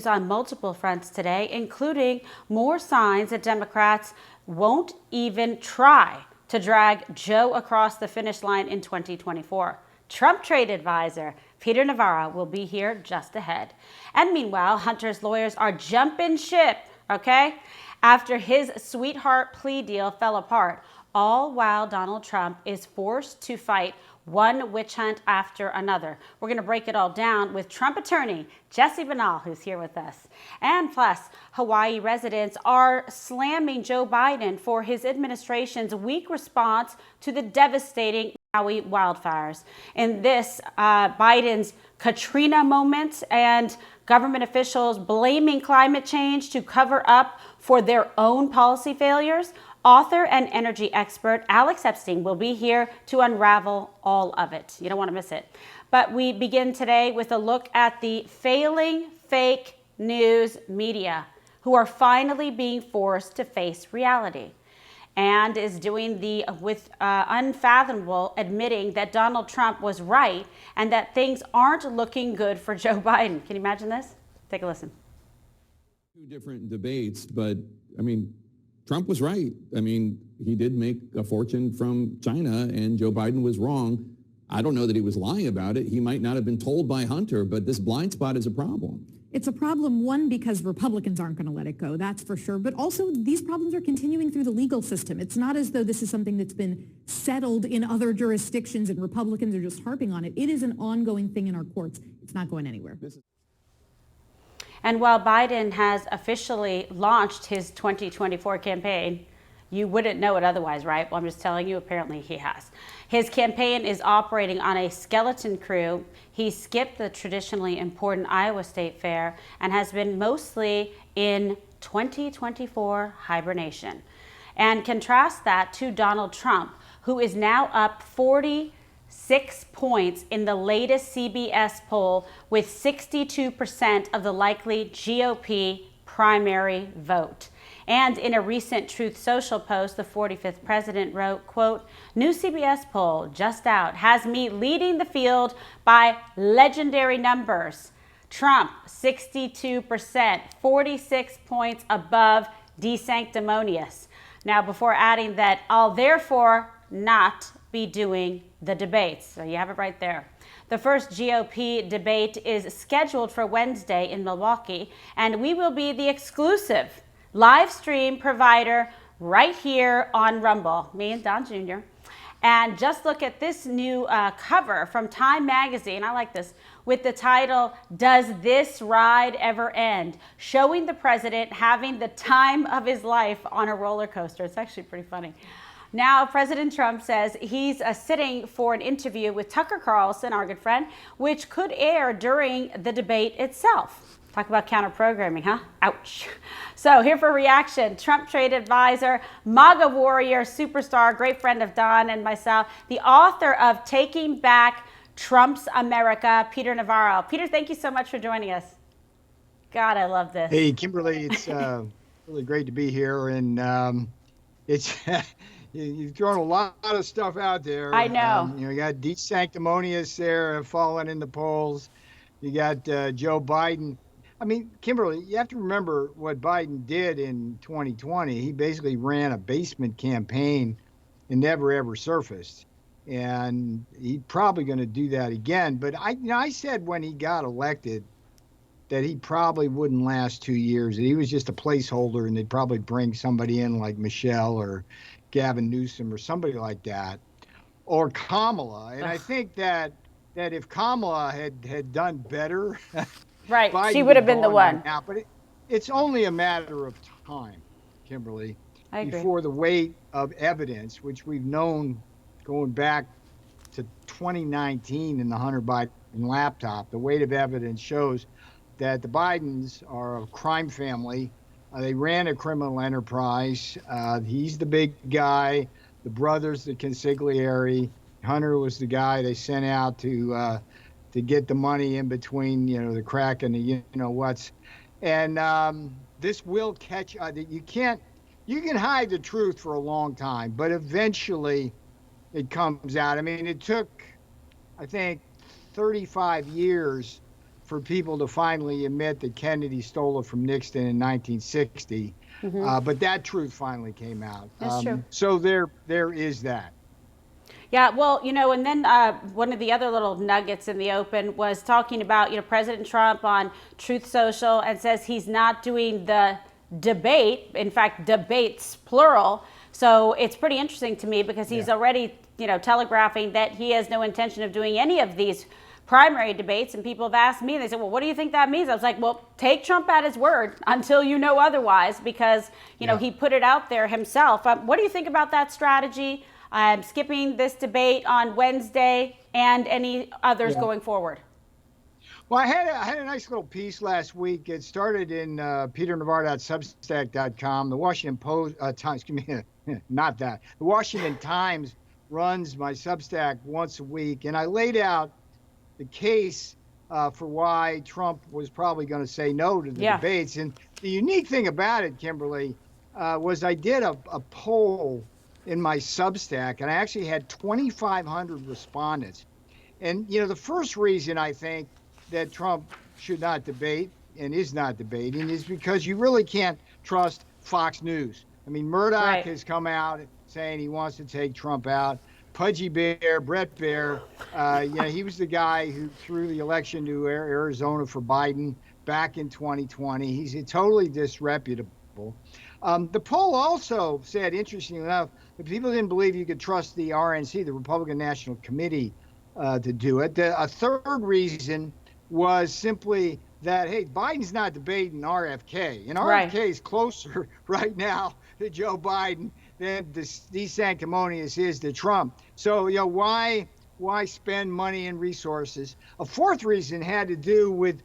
On multiple fronts today, including more signs that Democrats won't even try to drag Joe across the finish line in 2024. Trump trade advisor Peter Navarro will be here just ahead. And meanwhile, Hunter's lawyers are jumping ship, after his sweetheart plea deal fell apart, all while Donald Trump is forced to fight one witch hunt after another. We're going to break it all down with Trump attorney Jesse Banal, who's here with us. And plus, Hawaii residents are slamming Joe Biden for his administration's weak response to the devastating MAUI wildfires. In this, Biden's KATRINA moment and government officials blaming climate change to cover up for their own policy failures. Author and energy expert Alex Epstein will be here to unravel all of it. You don't want to miss it. But we begin today with a look at the failing fake news media, who are finally being forced to face reality, and is doing the unfathomable, admitting that Donald Trump was right and that things aren't looking good for Joe Biden. Can you imagine this? Take a listen. Two different debates, but I mean, Trump was right. I mean, he did make a fortune from China, and Joe Biden was wrong. I don't know that he was lying about it. He might not have been told by Hunter, but this blind spot is a problem. It's a problem, one, because Republicans aren't going to let it go, that's for sure. But also, these problems are continuing through the legal system. It's not as though this is something that's been settled in other jurisdictions and Republicans are just harping on it. It is an ongoing thing in our courts. It's not going anywhere. And while Biden has officially launched his 2024 campaign, you wouldn't know it otherwise, right? Well, I'm just telling you, apparently he has. His campaign is operating on a skeleton crew. He skipped the traditionally important Iowa State Fair and has been mostly in 2024 hibernation. And contrast that to Donald Trump, who is now up 46 points in the latest CBS poll with 62% of the likely GOP primary vote. And in a recent Truth Social post, the 45th president wrote, quote, "New CBS poll just out has me leading the field by legendary numbers. Trump, 62%, 46 points above DeSanctimonious." Now, before adding that, I'll therefore not be doing the debates. So you have it right there. The first GOP debate is scheduled for Wednesday in Milwaukee, and we will be the exclusive live stream provider right here on Rumble, me and Don Jr. And just look at this new cover from Time Magazine. I like this, with the title, "Does This Ride Ever End?" Showing the president having the time of his life on a roller coaster. It's actually pretty funny. Now, President Trump says he's sitting for an interview with Tucker Carlson, our good friend, which could air during the debate itself. Talk about counter-programming, huh? Ouch. So here for reaction, Trump trade advisor, MAGA warrior, superstar, great friend of Don and myself, the author of Taking Back Trump's America, Peter Navarro. Peter, thank you so much for joining us. God, I love this. Hey, Kimberly, it's really great to be here. And it's you've thrown a lot of stuff out there. I know. You got DeSanctimonious there falling in the polls. You got Joe Biden. I mean, Kimberly, you have to remember what Biden did in 2020. He basically ran a basement campaign and never ever surfaced. And he's probably going to do that again. But I said when he got elected that he probably wouldn't last 2 years. That he was just a placeholder, and they'd probably bring somebody in like Michelle or Gavin Newsom or somebody like that, or Kamala. And I think that if Kamala had done better, right, Biden she would have been the one. Right now, but it's only a matter of time, Kimberly, before the weight of evidence, which we've known going back to 2019 in the Hunter Biden laptop, the weight of evidence shows that the Bidens are a crime family. They ran a criminal enterprise. He's the big guy. The brothers, the consigliere. Hunter was the guy they sent out to get the money in between, the crack and the whats. And this will catch. You can hide the truth for a long time, but eventually it comes out. I mean, it took, I think, 35 years for people to finally admit that Kennedy stole it from Nixon in 1960. But that truth finally came out. That's true. So there is that. Yeah, well, and then one of the other little nuggets in the open was talking about, President Trump on Truth Social, and says he's not doing the debate, in fact, debates plural. So it's pretty interesting to me because he's already, telegraphing that he has no intention of doing any of these primary debates. And people have asked me, they said, well, what do you think that means? I was like, well, take Trump at his word until you know otherwise, because, he put it out there himself. What do you think about that strategy? Skipping this debate on Wednesday and any others going forward? Well, I had a nice little piece last week. It started in peternavarro.substack.com. The Washington Post, not that. The Washington Times runs my Substack once a week, and I laid out the case for why Trump was probably going to say no to the debates. And the unique thing about it, Kimberly, was I did a poll in my Substack, and I actually had 2,500 respondents. And, the first reason I think that Trump should not debate and is not debating is because you really can't trust Fox News. I mean, Murdoch has come out saying he wants to take Trump out. Pudgy Bear, Brett Baer, he was the guy who threw the election to Arizona for Biden back in 2020. He's totally disreputable. The poll also said, interestingly enough, that people didn't believe you could trust the RNC, the Republican National Committee, to do it. A third reason was simply that, hey, Biden's not debating RFK, and RFK is closer right now to Joe Biden than these sanctimonious is to Trump. So, why spend money and resources? A fourth reason had to do with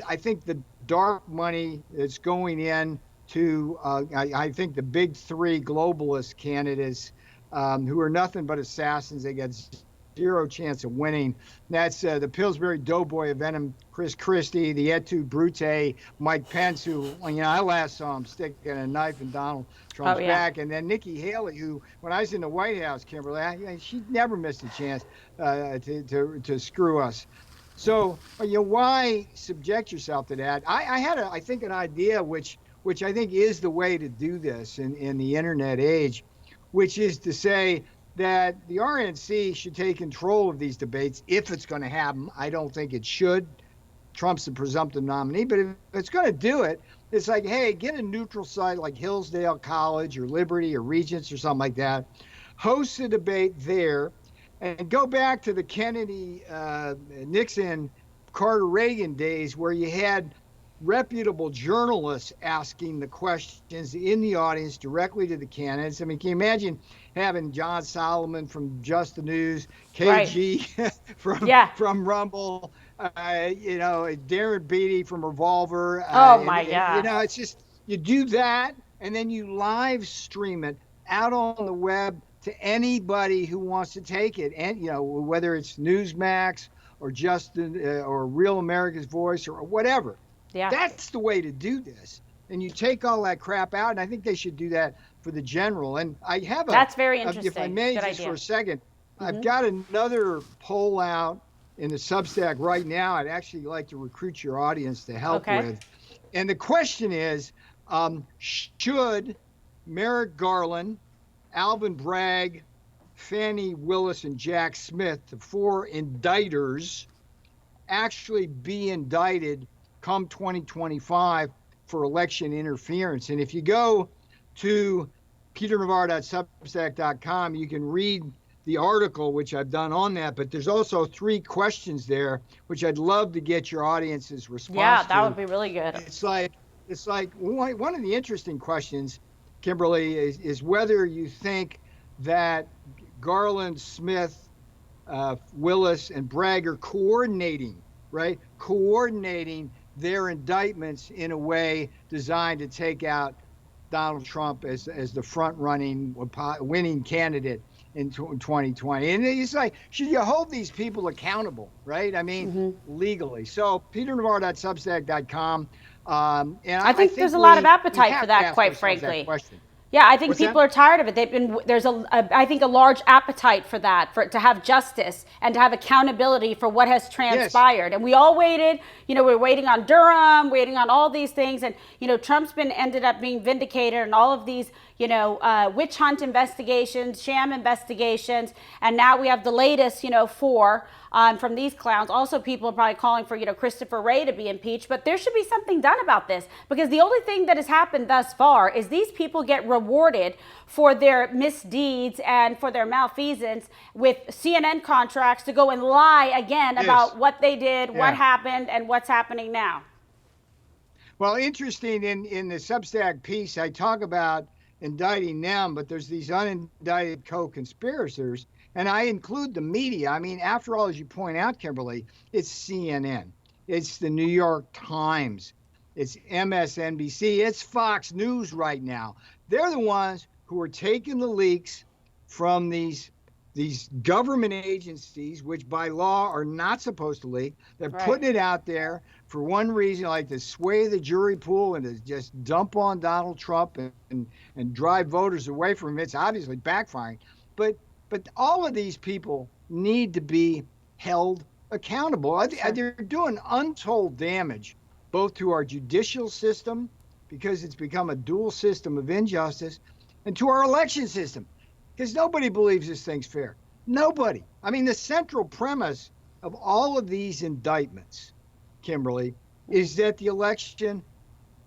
I think the dark money that's going in to, I think, the big three globalist candidates who are nothing but assassins. They got zero chance of winning. That's the Pillsbury Doughboy of Venom, Chris Christie, the Et tu Brute, Mike Pence, who, I last saw him sticking a knife in Donald Trump's back, and then Nikki Haley, who, when I was in the White House, Kimberly, she never missed a chance to screw us. So, why subject yourself to that? I had, I think, an idea which I think is the way to do this in the internet age, which is to say that the RNC should take control of these debates if it's going to happen. I don't think it should. Trump's the presumptive nominee, but if it's going to do it, it's like, hey, get a neutral site like Hillsdale College or Liberty or Regents or something like that, host a debate there, and go back to the Kennedy, Nixon, Carter, Reagan days where you had reputable journalists asking the questions in the audience directly to the candidates. I mean, can you imagine having John Solomon from Just the News, KG from Rumble, Darren Beatty from Revolver. My God. It's just, you do that and then you live stream it out on the web to anybody who wants to take it. And, whether it's Newsmax or or Real America's Voice or whatever. Yeah. That's the way to do this. And you take all that crap out, and I think they should do that for the general. And I have that's very interesting. If I may, Good just idea. for a second, I've got another poll out in the Substack right now. I'd actually like to recruit your audience to help with. And the question is, should Merrick Garland, Alvin Bragg, Fani Willis, and Jack Smith, the four indictors, actually be indicted come 2025 for election interference? And if you go to peternavarro.substack.com, you can read the article, which I've done on that, but there's also 3 questions there, which I'd love to get your audience's response to. Yeah, that would be really good. It's like one of the interesting questions, Kimberly, is whether you think that Garland, Smith, Willis, and Bragg are coordinating their indictments in a way designed to take out Donald Trump as the front-running winning candidate in 2020. And it's like, should you hold these people accountable, right? I mean, legally. So peternavarro.substack.com. And I think there's a lot of appetite for that, quite frankly. Yeah, I think What's people that? are tired of it. There's I think a large appetite for that, for to have justice and to have accountability for what has Yes. transpired. And we all waited, we're waiting on Durham, waiting on all these things. And, Trump's ended up being vindicated and all of these, witch hunt investigations, sham investigations. And now we have the latest, four from these clowns. Also, people are probably calling for, Christopher Wray to be impeached. But there should be something done about this, because the only thing that has happened thus far is these people get rewarded for their misdeeds and for their malfeasance with CNN contracts to go and lie again about what they did, what happened, and what's happening now. Well, interesting, in the Substack piece, I talk about indicting them, but there's these unindicted co-conspirators, and I include the media. I mean, after all, as you point out, Kimberly, it's CNN, it's the New York Times, it's MSNBC, it's Fox News right now. They're the ones who are taking the leaks from these government agencies, which by law are not supposed to leak. They're putting it out there for one reason, like to sway the jury pool and to just dump on Donald Trump and drive voters away from him. It's obviously backfiring. But all of these people need to be held accountable. They're doing untold damage, both to our judicial system, because it's become a dual system of injustice, and to our election system, because nobody believes this thing's fair. Nobody. I mean, the central premise of all of these indictments, Kimberly, is that the election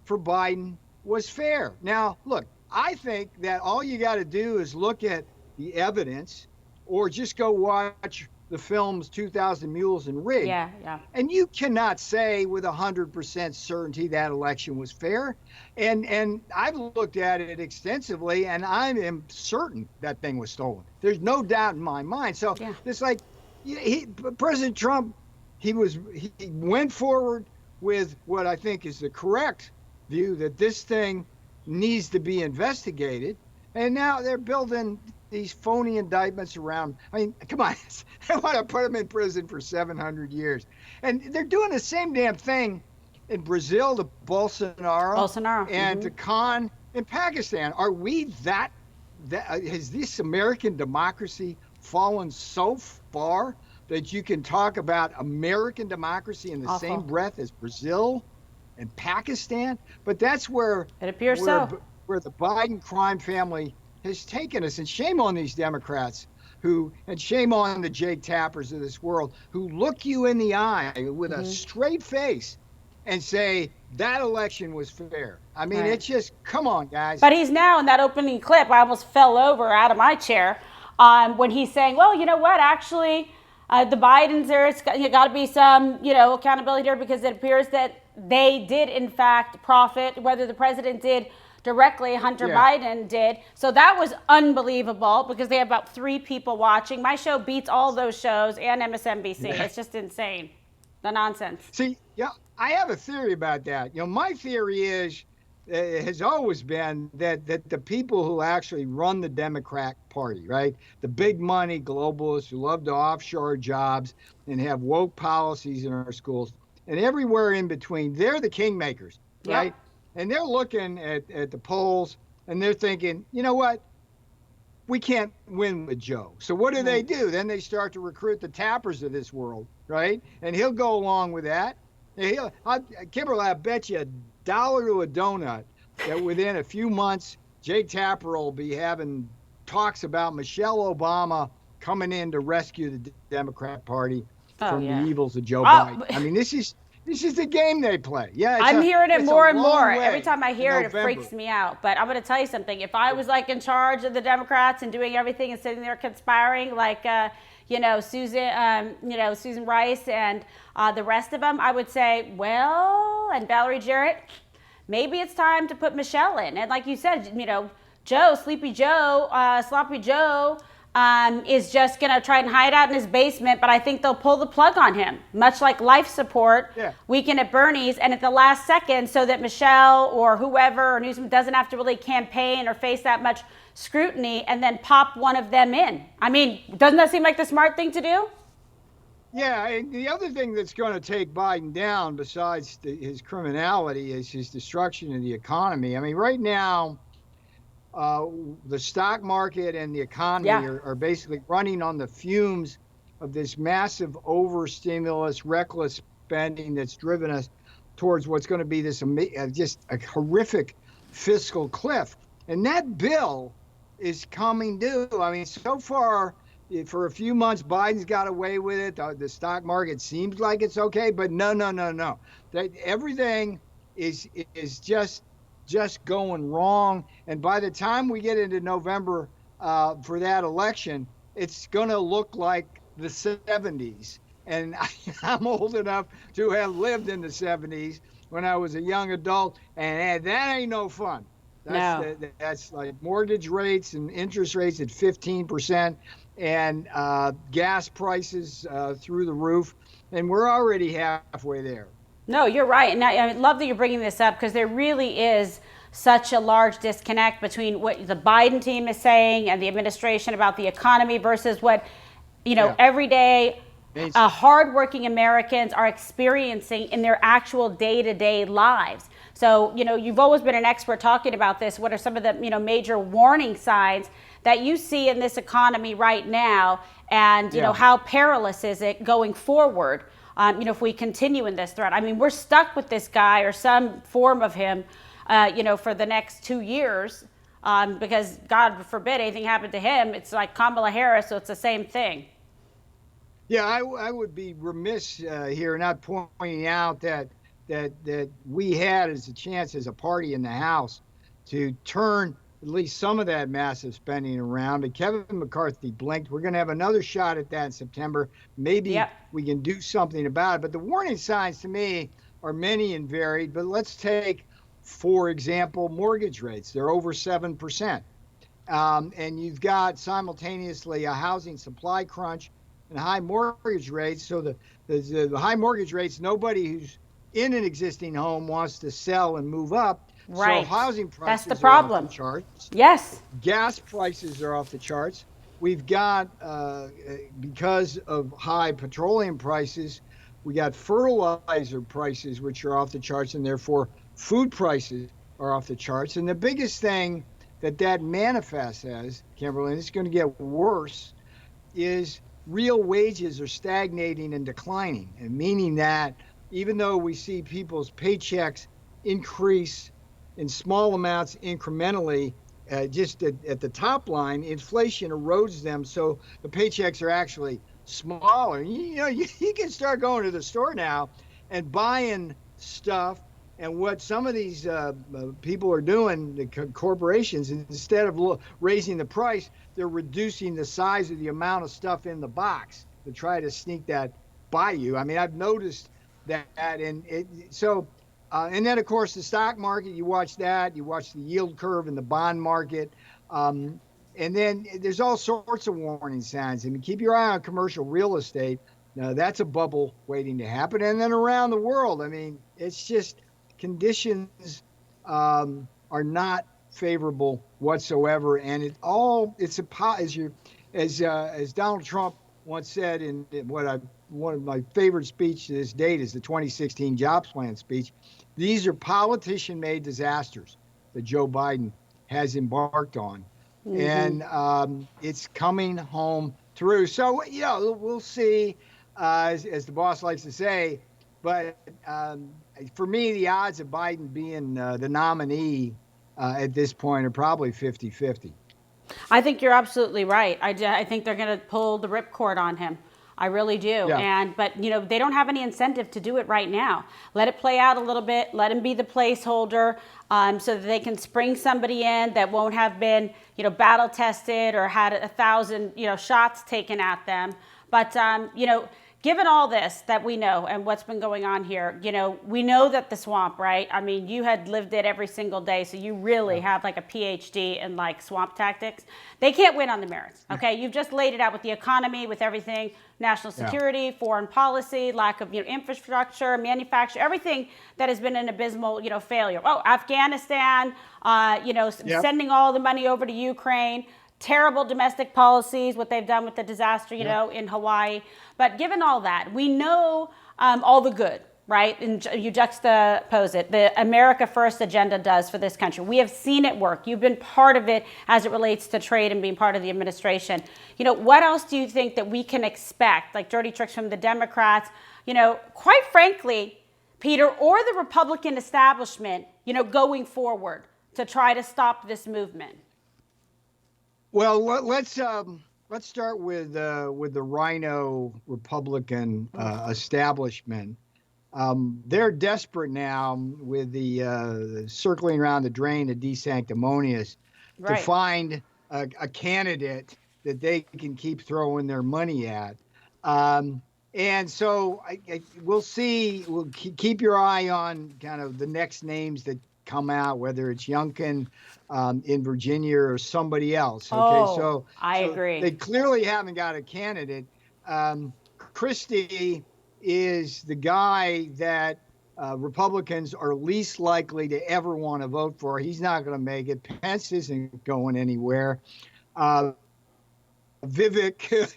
for Biden was fair. Now, look, I think that all you got to do is look at the evidence, or just go watch the films 2,000 Mules and Rigged. Yeah. And you cannot say with 100% certainty that election was fair. And I've looked at it extensively, and I am certain that thing was stolen. There's no doubt in my mind. So it's like President Trump, he went forward with what I think is the correct view, that this thing needs to be investigated. And now they're building these phony indictments around. I mean, come on, they want to put him in prison for 700 years. And they're doing the same damn thing in Brazil to Bolsonaro. And to Khan in Pakistan. Are we that has this American democracy fallen so far that you can talk about American democracy in the same breath as Brazil and Pakistan? But that's where it appears where the Biden crime family has taken us. And shame on these Democrats and shame on the Jake Tappers of this world, who look you in the eye with a straight face and say that election was fair. I mean, it's just, come on, guys. But he's now in that opening clip, I almost fell over out of my chair when he's saying, well, you know what, actually, the Bidens, there's got to be some, accountability there, because it appears that they did, in fact, profit, whether the president did directly, Hunter Biden did. So that was unbelievable, because they have about 3 people watching. My show beats all those shows and MSNBC. It's just insane, the nonsense. See, I have a theory about that. My theory has always been that the people who actually run the Democrat Party, right, the big money globalists who love to offshore jobs and have woke policies in our schools and everywhere in between, they're the kingmakers, right? And they're looking at the polls and they're thinking, you know what? We can't win with Joe. So what do? Then they start to recruit the Tappers of this world, right? And he'll go along with that. Kimberly, I bet you $1 to a donut that within a few months, Jake Tapper will be having talks about Michelle Obama coming in to rescue the Democrat Party from the evils of Joe Biden. I mean, this is the game they play. Yeah, I'm hearing it more and more. Every time I hear it, it freaks me out. But I'm going to tell you something. If I was in charge of the Democrats and doing everything and sitting there conspiring like Susan Rice and the rest of them, I would say, and Valerie Jarrett, maybe it's time to put Michelle in. And like you said, Sloppy Joe is just going to try and hide out in his basement, but I think they'll pull the plug on him, much like life support weekend at Bernie's, and at the last second, so that Michelle or whoever or Newsom doesn't have to really campaign or face that much scrutiny, and then pop one of them in. I mean, doesn't that seem like the smart thing to do? Yeah, and the other thing that's going to take Biden down, besides his criminality, is his destruction of the economy. I mean, right now, the stock market and the economy are basically running on the fumes of this massive overstimulus, reckless spending that's driven us towards what's going to be this just a horrific fiscal cliff. And that bill is coming due. I mean, so far, for a few months, Biden's got away with it. The stock market seems like it's okay, but no. Everything is just going wrong. And by the time we get into November for that election, it's going to look like the 70s. And I'm old enough to have lived in the 70s when I was a young adult, and that ain't no fun. That's like mortgage rates and interest rates at 15%, and gas prices through the roof, and we're already halfway there. No, you're right. And I love that you're bringing this up, because there really is such a large disconnect between what the Biden team is saying and the administration about the economy versus what, every day hardworking Americans are experiencing in their actual day-to-day lives. So, you've always been an expert talking about this. What are some of the, major warning signs that you see in this economy right now? And, how perilous is it going forward? If we continue in this threat, I mean, we're stuck with this guy or some form of him, for the next 2 years, because God forbid anything happened to him. It's like Kamala Harris, so it's the same thing. Yeah, I would be remiss here not pointing out that we had as a chance as a party in the House to turn at least some of that massive spending around. But Kevin McCarthy blinked. We're going to have another shot at that in September. Maybe we can do something about it. But the warning signs to me are many and varied. But let's take, for example, mortgage rates. They're over 7%. And you've got simultaneously a housing supply crunch and high mortgage rates. So the high mortgage rates, nobody who's in an existing home wants to sell and move up. Right. So housing prices That's the problem. are off the charts. Yes. Gas prices are off the charts. We've got, because of high petroleum prices, we got fertilizer prices, which are off the charts, and therefore food prices are off the charts. And the biggest thing that manifests as, Kimberly, and it's going to get worse, is real wages are stagnating and declining, and meaning that even though we see people's paychecks increase in small amounts incrementally, just at the top line, inflation erodes them, so the paychecks are actually smaller. You can start going to the store now and buying stuff, and what some of these people are doing, the corporations, instead of raising the price, they're reducing the size of the amount of stuff in the box to try to sneak that by you. I mean, I've noticed that, and then of course the stock market, you watch that, you watch the yield curve in the bond market, and then there's all sorts of warning signs. I mean, keep your eye on commercial real estate. Now, that's a bubble waiting to happen. And then around the world, I mean, it's just conditions are not favorable whatsoever, and as Donald Trump once said in one of my favorite speeches to this date is the 2016 jobs plan speech. These are politician-made disasters that Joe Biden has embarked on. Mm-hmm. And it's coming home through. So, we'll see, as the boss likes to say. But for me, the odds of Biden being the nominee at this point are probably 50-50. I think you're absolutely right. I think they're going to pull the ripcord on him. I really do. Yeah. But they don't have any incentive to do it right now. Let it play out a little bit. Let him be the placeholder, so that they can spring somebody in that won't have been, battle tested or had 1,000, shots taken at them. But, given all this that we know and what's been going on here, we know that the swamp, right? I mean, you had lived it every single day, so you really have like a PhD in like swamp tactics. They can't win on the merits, okay? You've just laid it out with the economy, with everything, national security, foreign policy, lack of infrastructure, manufacture, everything that has been an abysmal, failure. Oh, Afghanistan, sending all the money over to Ukraine. Terrible domestic policies, what they've done with the disaster, in Hawaii. But given all that, we know all the good, right? And you juxtapose it. The America First agenda does for this country. We have seen it work. You've been part of it as it relates to trade and being part of the administration. You know, what else do you think that we can expect, like dirty tricks from the Democrats, you know, quite frankly, Peter, or the Republican establishment, you know, going forward to try to stop this movement? Well, let's start with the Rhino Republican establishment. They're desperate now with the circling around the drain of DeSanctimonious to find a candidate that they can keep throwing their money at. And so we'll see. We'll keep your eye on kind of the next names that come out, whether it's Youngkin in Virginia or somebody else. Okay, so I agree. They clearly haven't got a candidate. Christie is the guy that Republicans are least likely to ever want to vote for. He's not going to make it. Pence isn't going anywhere. Vivek,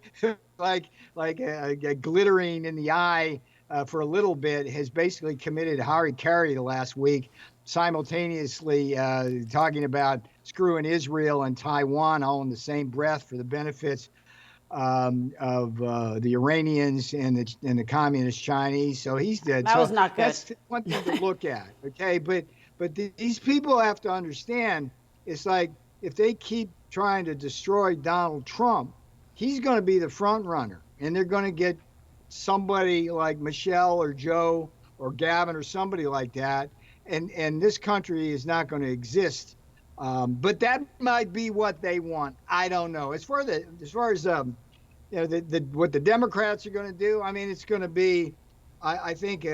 like a glittering in the eye for a little bit, has basically committed harikari the last week, simultaneously talking about screwing Israel and Taiwan all in the same breath for the benefits of the Iranians and the communist Chinese. So he's dead. That was not good. That's one thing to look at. Okay, but these people have to understand. It's like if they keep trying to destroy Donald Trump, he's going to be the front runner, and they're going to get somebody like Michelle or Joe or Gavin or somebody like that, and this country is not going to exist. But that might be what they want. I don't know. As far as you know, what the Democrats are going to do, I mean, it's going to be, I think,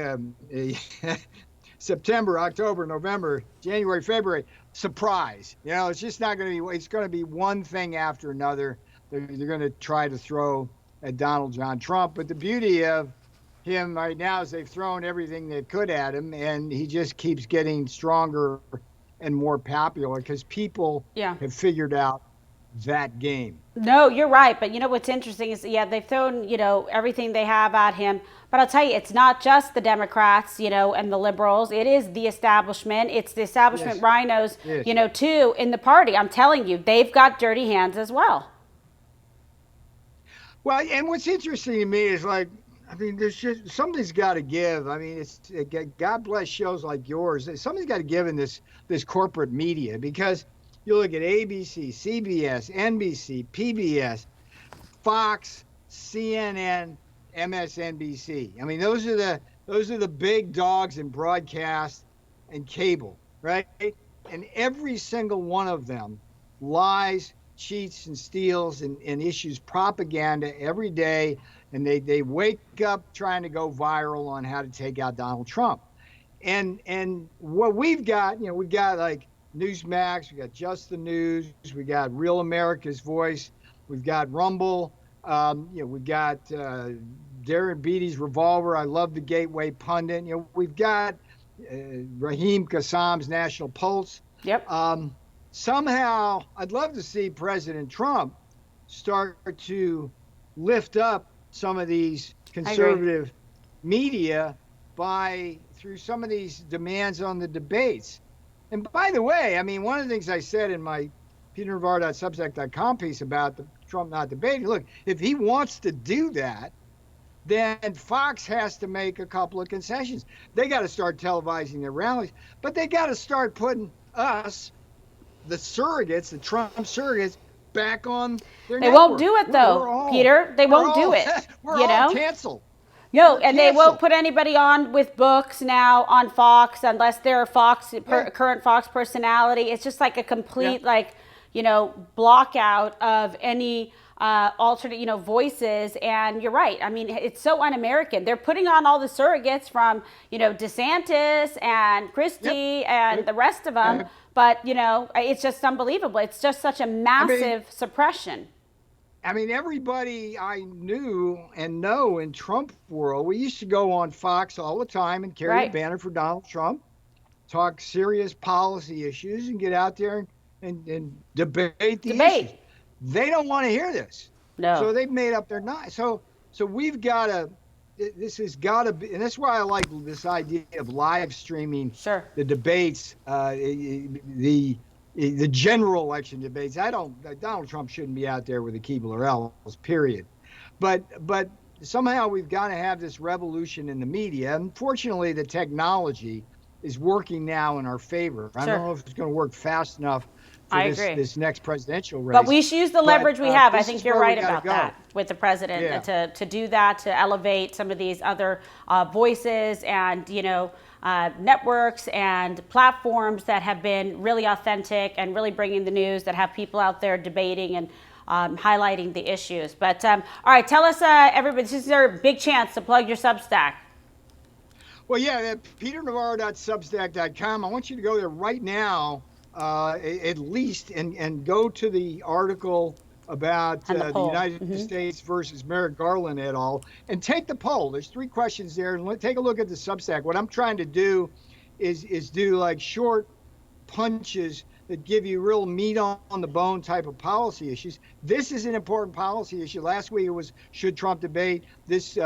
September, October, November, January, February, surprise. You know, it's just not going to be. It's going to be one thing after another. They're going to try to throw at Donald John Trump. But the beauty of him right now is they've thrown everything they could at him, and he just keeps getting stronger and more popular because people have figured out that game. No, you're right. But you know what's interesting is, they've thrown, you know, everything they have at him. But I'll tell you, it's not just the Democrats, you know, and the liberals. It is the establishment. It's the establishment rhinos, you know, too, in the party. I'm telling you, they've got dirty hands as well. Well, and what's interesting to me is, like, I mean, there's just something's got to give. I mean, God bless shows like yours. Something's got to give in this corporate media, because you look at ABC, CBS, NBC, PBS, Fox, CNN, MSNBC. I mean, those are the big dogs in broadcast and cable, right? And every single one of them lies, cheats, and steals and issues propaganda every day. And they wake up trying to go viral on how to take out Donald Trump. And what we've got, you know, we've got like Newsmax, we got Just the News, we got Real America's Voice, we've got Rumble, you know, we've got Darren Beatty's Revolver, I Love the Gateway Pundit, you know, we've got Raheem Kassam's National Pulse. Yep. Somehow, I'd love to see President Trump start to lift up some of these conservative media through some of these demands on the debates. And by the way, I mean, one of the things I said in my peternavarro.substack.com piece about the Trump not debating, look, if he wants to do that, then Fox has to make a couple of concessions. They got to start televising their rallies, but they got to start putting us, the surrogates, the Trump surrogates, back on their network. Won't do it, though, Peter. They won't do it. We're all canceled. No, and they won't put anybody on with books now on Fox unless they're current Fox personality. It's just like a complete, like, you know, block out of any alternate, you know, voices. And you're right. I mean, it's so un-American. They're putting on all the surrogates from, you know, DeSantis and Christie and the rest of them. But, you know, it's just unbelievable. It's just such a massive suppression. I mean, everybody I knew and know in Trump world, we used to go on Fox all the time and carry a banner for Donald Trump, talk serious policy issues, and get out there and debate the issues. They don't want to hear this. No. So they've made up their mind. So we've got to this has got to be, and that's why I like this idea of live streaming the debates, the general election debates. Donald Trump shouldn't be out there with the Keebler elves, period. But somehow we've got to have this revolution in the media. Unfortunately, the technology is working now in our favor. I don't know if it's going to work fast enough for this next presidential race. But we should use the leverage we have. I think you're right about that with the president to do that, to elevate some of these other voices and, networks and platforms that have been really authentic and really bringing the news, that have people out there debating and highlighting the issues. But all right, tell us, everybody, this is your big chance to plug your Substack. Well, yeah, peternavarro.substack.com. I want you to go there right now, at least, and go to the article about the United States versus Merrick Garland et al. And take the poll. There's 3 questions there, and take a look at the Substack. What I'm trying to do is do like short punches that give you real meat on the bone type of policy issues. This is an important policy issue. Last week it was, should Trump debate? This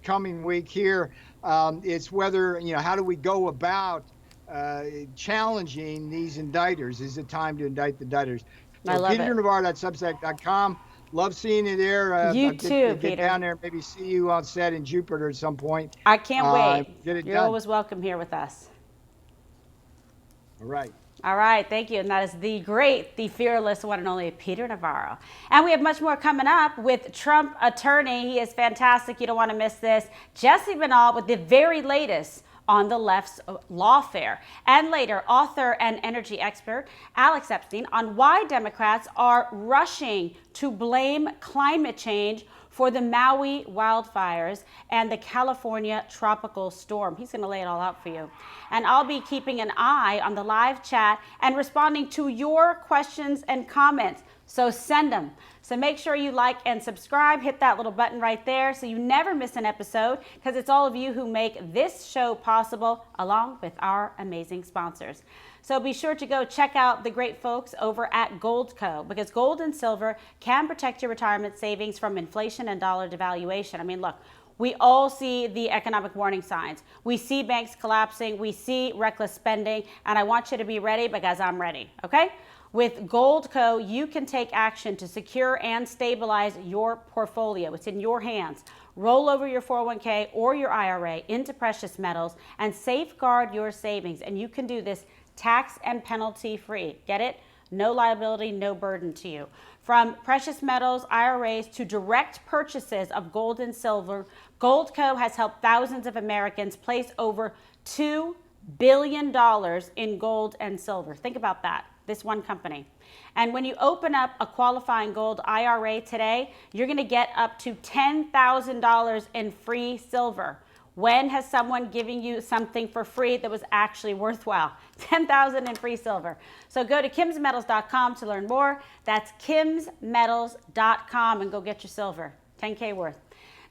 coming week here, it's whether, how do we go about challenging these indicters? Is it time to indict the indictors? So peternavarro.substack.com. Love seeing you there. You too, Peter. Get down there, maybe see you on set in Jupiter at some point. I can't wait. You're done. Always welcome here with us. All right. All right, thank you. And that is the great, the fearless one and only Peter Navarro. And we have much more coming up with Trump attorney. He is fantastic. You don't want to miss this. Jesse Binnall with the very latest on the left's lawfare. And later, author and energy expert Alex Epstein on why Democrats are rushing to blame climate change for the Maui wildfires and the California tropical storm. He's going to lay it all out for you. And I'll be keeping an eye on the live chat and responding to your questions and comments. So send them. So make sure you like and subscribe. Hit that little button right there so you never miss an episode, because it's all of you who make this show possible, along with our amazing sponsors. So be sure to go check out the great folks over at Goldco, because gold and silver can protect your retirement savings from inflation and dollar devaluation. I mean, look, we all see the economic warning signs. We see banks collapsing. We see reckless spending. And I want you to be ready, because I'm ready, okay? With Goldco, you can take action to secure and stabilize your portfolio. It's in your hands. Roll over your 401k or your IRA into precious metals and safeguard your savings. And you can do this tax and penalty free. Get it? No liability, no burden to you. From precious metals, IRAs, to direct purchases of gold and silver, Goldco has helped thousands of Americans place over $2 billion in gold and silver. Think about that. This one company. And when you open up a qualifying gold IRA today, you're going to get up to $10,000 in free silver. When has someone given you something for free that was actually worthwhile? $10,000 in free silver. So go to kimsmetals.com to learn more. That's kimsmetals.com and go get your silver. 10K worth.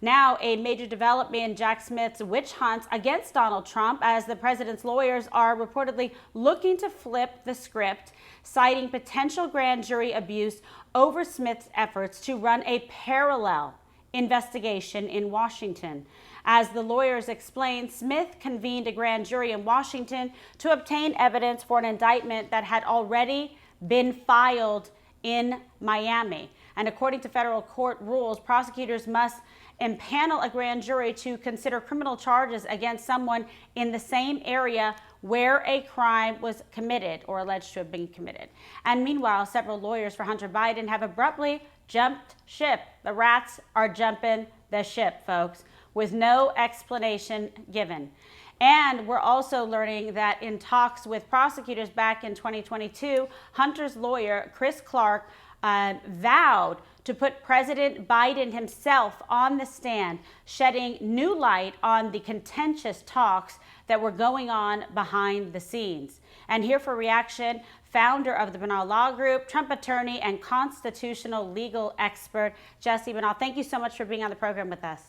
Now, a major development in Jack Smith's witch hunt against Donald Trump, as the president's lawyers are reportedly looking to flip the script, citing potential grand jury abuse over Smith's efforts to run a parallel investigation in Washington. As the lawyers explained, Smith convened a grand jury in Washington to obtain evidence for an indictment that had already been filed in Miami. And according to federal court rules, prosecutors must impanel a grand jury to consider criminal charges against someone in the same area where a crime was committed or alleged to have been committed. And meanwhile, several lawyers for Hunter Biden have abruptly jumped ship. The rats are jumping the ship, folks, with no explanation given. And we're also learning that in talks with prosecutors back in 2022, Hunter's lawyer, Chris Clark, vowed to put President Biden himself on the stand, shedding new light on the contentious talks that were going on behind the scenes. And here for reaction, founder of the Binnall Law Group, Trump attorney, and constitutional legal expert, Jesse Binnall. Thank you so much for being on the program with us.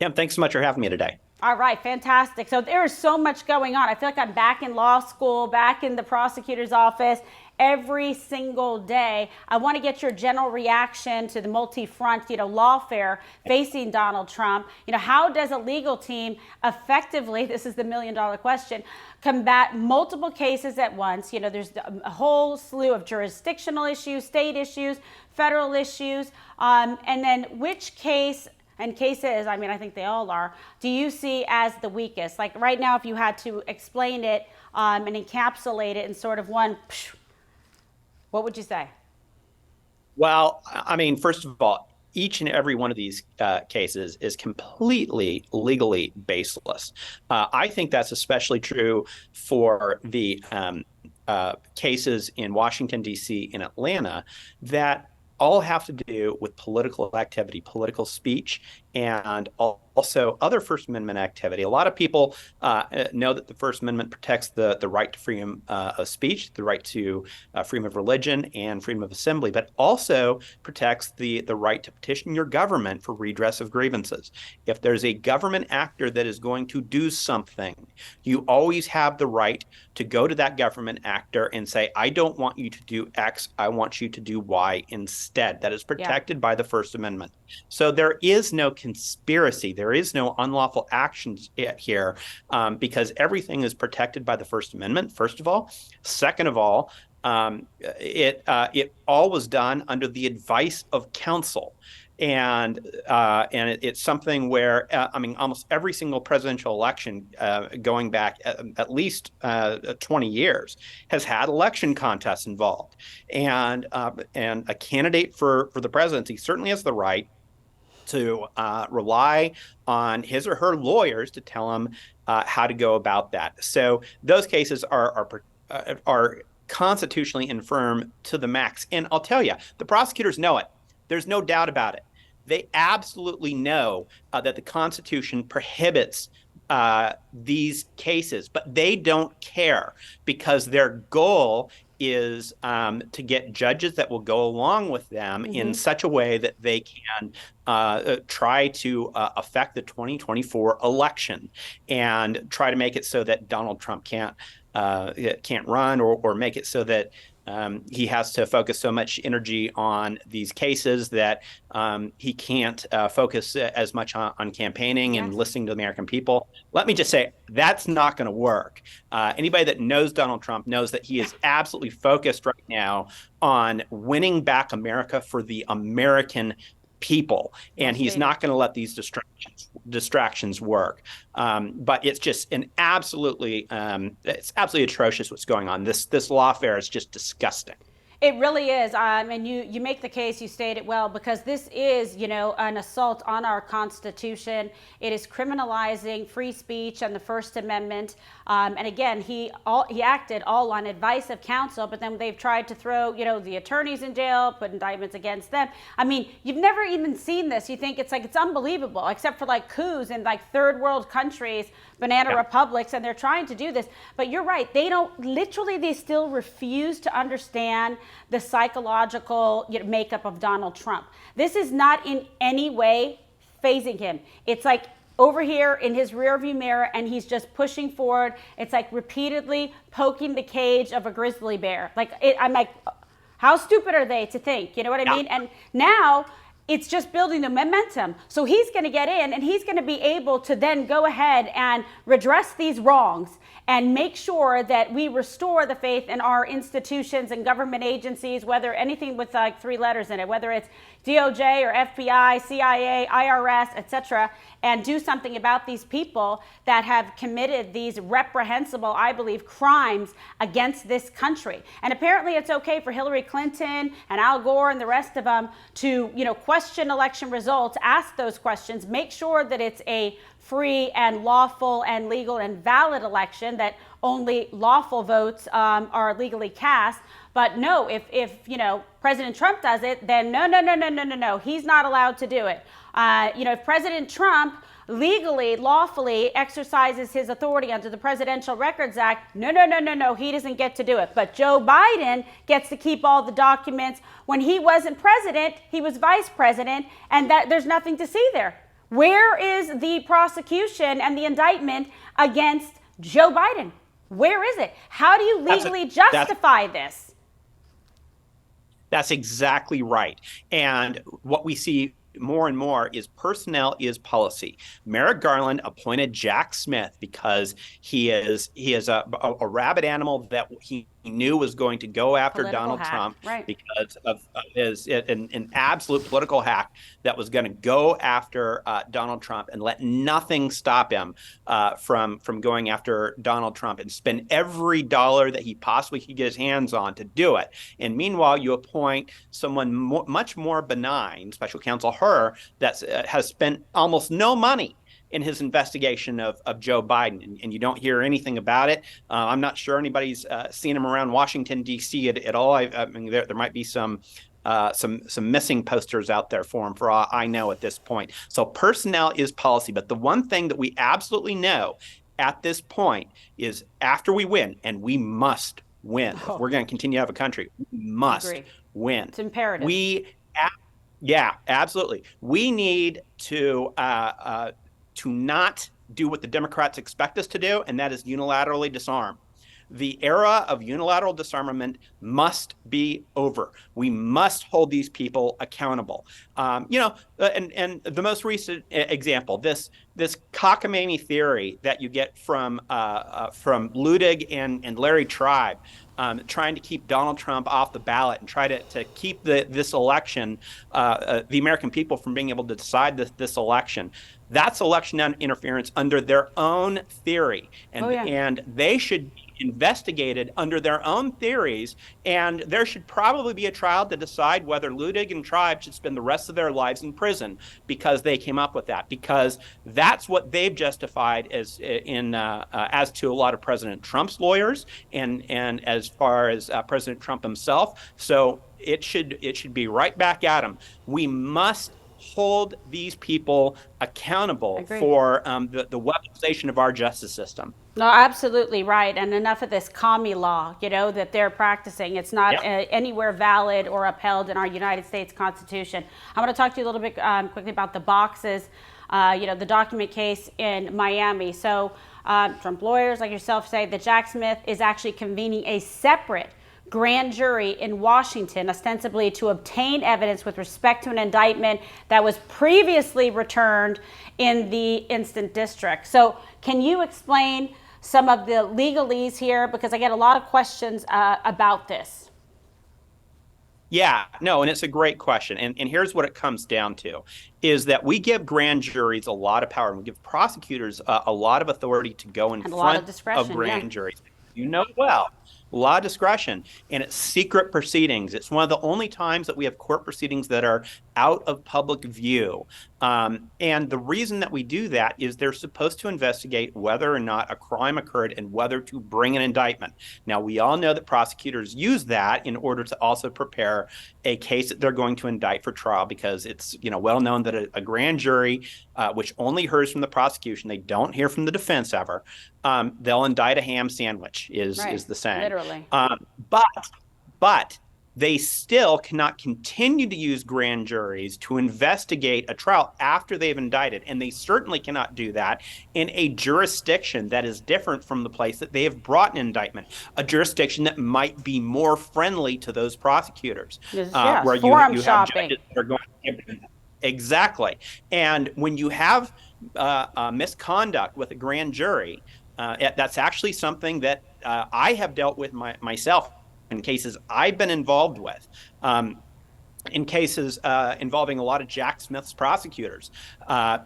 Yeah, thanks so much for having me today. All right, fantastic. So there is so much going on. I feel like I'm back in law school, back in the prosecutor's office every single day. I want to get your general reaction to the multi-front, lawfare facing Donald Trump. How does a legal team effectively, this is the million-dollar question, combat multiple cases at once? There's a whole slew of jurisdictional issues, state issues, federal issues, and then which case and cases, I think they all are, do you see as the weakest? Like right now, if you had to explain it and encapsulate it in sort of one, what would you say? Well, first of all, each and every one of these cases is completely legally baseless. I think that's especially true for the cases in Washington, D.C. and Atlanta that all have to do with political activity, political speech, and also other First Amendment activity. A lot of people know that the First Amendment protects the right to freedom of speech, the right to freedom of religion and freedom of assembly, but also protects the right to petition your government for redress of grievances. If there's a government actor that is going to do something, you always have the right to go to that government actor and say, I don't want you to do X, I want you to do Y instead. That is protected by the First Amendment. So there is no conspiracy. There is no unlawful actions here because everything is protected by the First Amendment, first of all. Second of all, it all was done under the advice of counsel. And it's something where, almost every single presidential election going back at least 20 years has had election contests involved. And a candidate for the presidency certainly has the right to rely on his or her lawyers to tell him how to go about that. So those cases are constitutionally infirm to the max. And I'll tell you, the prosecutors know it. There's no doubt about it. They absolutely know that the Constitution prohibits these cases, but they don't care because their goal is to get judges that will go along with them in such a way that they can try to affect the 2024 election and try to make it so that Donald Trump can't run or make it so that he has to focus so much energy on these cases that he can't focus as much on campaigning and listening to the American people. Let me just say, that's not going to work. Anybody that knows Donald Trump knows that he is absolutely focused right now on winning back America for the American people, and he's not going to let these distractions work. But it's just it's absolutely atrocious what's going on. This lawfare is just disgusting. It really is. And you make the case, you state it well, because this is, an assault on our Constitution. It is criminalizing free speech and the First Amendment. And again, he acted all on advice of counsel, but then they've tried to throw, the attorneys in jail, put indictments against them. You've never even seen this. You think it's unbelievable, except for coups in third world countries, banana republics, and they're trying to do this. But you're right. They still refuse to understand the psychological makeup of Donald Trump. This is not in any way phasing him. It's over here in his rearview mirror, and he's just pushing forward. It's repeatedly poking the cage of a grizzly bear. I'm like, how stupid are they to think? You know what I mean? And now it's just building the momentum. So he's going to get in, and he's going to be able to then go ahead and redress these wrongs and make sure that we restore the faith in our institutions and government agencies, whether anything with 3 letters in it, whether it's DOJ or FBI, CIA, IRS, etc., and do something about these people that have committed these reprehensible, I believe, crimes against this country. And apparently it's okay for Hillary Clinton and Al Gore and the rest of them to, question election results, ask those questions, make sure that it's a free and lawful and legal and valid election, that only lawful votes are legally cast. But no, if President Trump does it, then no, he's not allowed to do it. If President Trump legally, lawfully exercises his authority under the Presidential Records Act, no, he doesn't get to do it. But Joe Biden gets to keep all the documents. When he wasn't president, he was vice president, and that there's nothing to see there. Where is the prosecution and the indictment against Joe Biden? Where is it? How do you legally justify this? That's exactly right. And what we see more and more is personnel is policy. Merrick Garland appointed Jack Smith because he is a rabid animal that he knew was going to go after Donald Trump, right, because of an absolute political hack that was going to go after Donald Trump and let nothing stop him from going after Donald Trump, and spend every dollar that he possibly could get his hands on to do it. And meanwhile, you appoint someone much more benign, Special Counsel Hur, that has spent almost no money in his investigation of Joe Biden, and you don't hear anything about it. I'm not sure anybody's seen him around Washington, D.C. at all. I mean, there might be some missing posters out there for him, for all I know at this point. So personnel is policy. But the one thing that we absolutely know at this point is, after we win, and we must win, if we're going to continue to have a country, we must win. It's imperative. Yeah, absolutely. We need to not do what the Democrats expect us to do, and that is unilaterally disarm. The era of unilateral disarmament must be over. We must hold these people accountable. And the most recent example, this cockamamie theory that you get from Ludig and Larry Tribe, trying to keep Donald Trump off the ballot and try to keep this election, the American people from being able to decide this election. That's election interference under their own theory, and they should be investigated under their own theories, and there should probably be a trial to decide whether Ludig and Tribe should spend the rest of their lives in prison because they came up with that, because that's what they've justified as to a lot of President Trump's lawyers and as far as President Trump himself. So it should be right back at him. We must hold these people accountable for the weaponization of our justice system. No, absolutely right. And enough of this commie law, that they're practicing. It's not anywhere valid or upheld in our United States Constitution. I want to talk to you a little bit quickly about the boxes, the document case in Miami. So Trump lawyers like yourself say that Jack Smith is actually convening a separate grand jury in Washington, ostensibly to obtain evidence with respect to an indictment that was previously returned in the instant district. So can you explain some of the legalese here? Because I get a lot of questions about this. Yeah, no, and it's a great question. And here's what it comes down to, is that we give grand juries a lot of power, and we give prosecutors a lot of authority to go in front of grand juries. You know well. A lot of discretion, and it's secret proceedings. It's one of the only times that we have court proceedings that are out of public view. And the reason that we do that is they're supposed to investigate whether or not a crime occurred and whether to bring an indictment. Now, we all know that prosecutors use that in order to also prepare a case that they're going to indict for trial, because it's well known that a grand jury, which only hears from the prosecution, they don't hear from the defense ever, they'll indict a ham sandwich is the saying. Literally. But they still cannot continue to use grand juries to investigate a trial after they've indicted. And they certainly cannot do that in a jurisdiction that is different from the place that they have brought an indictment, a jurisdiction that might be more friendly to those prosecutors. Where you have judges that are going to exactly. And when you have misconduct with a grand jury, that's actually something that I have dealt with myself in cases I've been involved with, in cases involving a lot of Jack Smith's prosecutors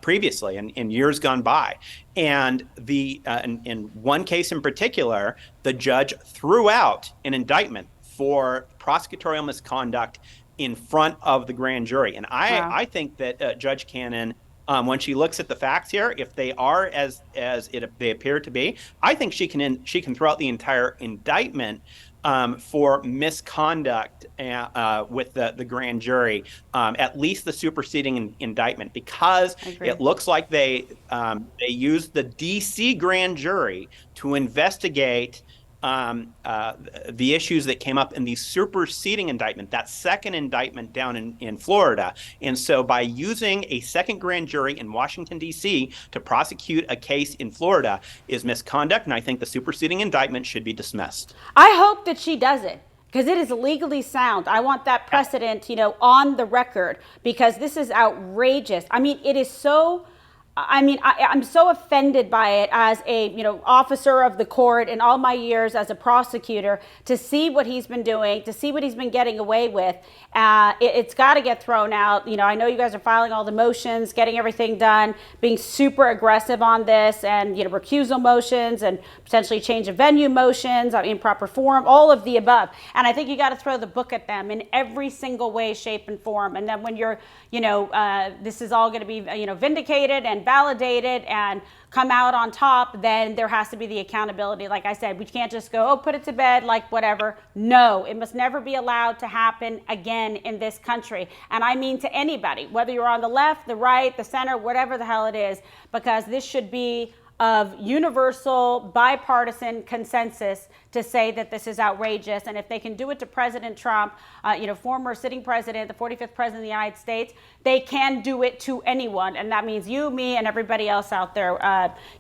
previously in years gone by. And in one case in particular, the judge threw out an indictment for prosecutorial misconduct in front of the grand jury. And I think that Judge Cannon, when she looks at the facts here, if they are as they appear to be, I think she can throw out the entire indictment for misconduct with the grand jury, at least the superseding indictment, because it looks like they used the D.C. grand jury to investigate the issues that came up in the superseding indictment, that second indictment down in Florida. And so by using a second grand jury in Washington, D.C. to prosecute a case in Florida is misconduct, and I think the superseding indictment should be dismissed. I hope that she does it, because it is legally sound. I want that precedent, on the record, because this is outrageous. I mean, it is so... I'm so offended by it as a, officer of the court in all my years as a prosecutor, to see what he's been doing, to see what he's been getting away with. It's got to get thrown out. I know you guys are filing all the motions, getting everything done, being super aggressive on this, and, recusal motions and potentially change of venue motions, improper form, all of the above. And I think you got to throw the book at them in every single way, shape, and form. And then when you're, this is all going to be, vindicated and validated and come out on top, then there has to be the accountability. Like I said, we can't just go, put it to bed, like whatever. No, it must never be allowed to happen again in this country. And I mean to anybody, whether you're on the left, the right, the center, whatever the hell it is, because this should be of universal bipartisan consensus to say that this is outrageous. And if they can do it to President Trump, former sitting president, the 45th president of the United States, they can do it to anyone. And that means you, me, and everybody else out there,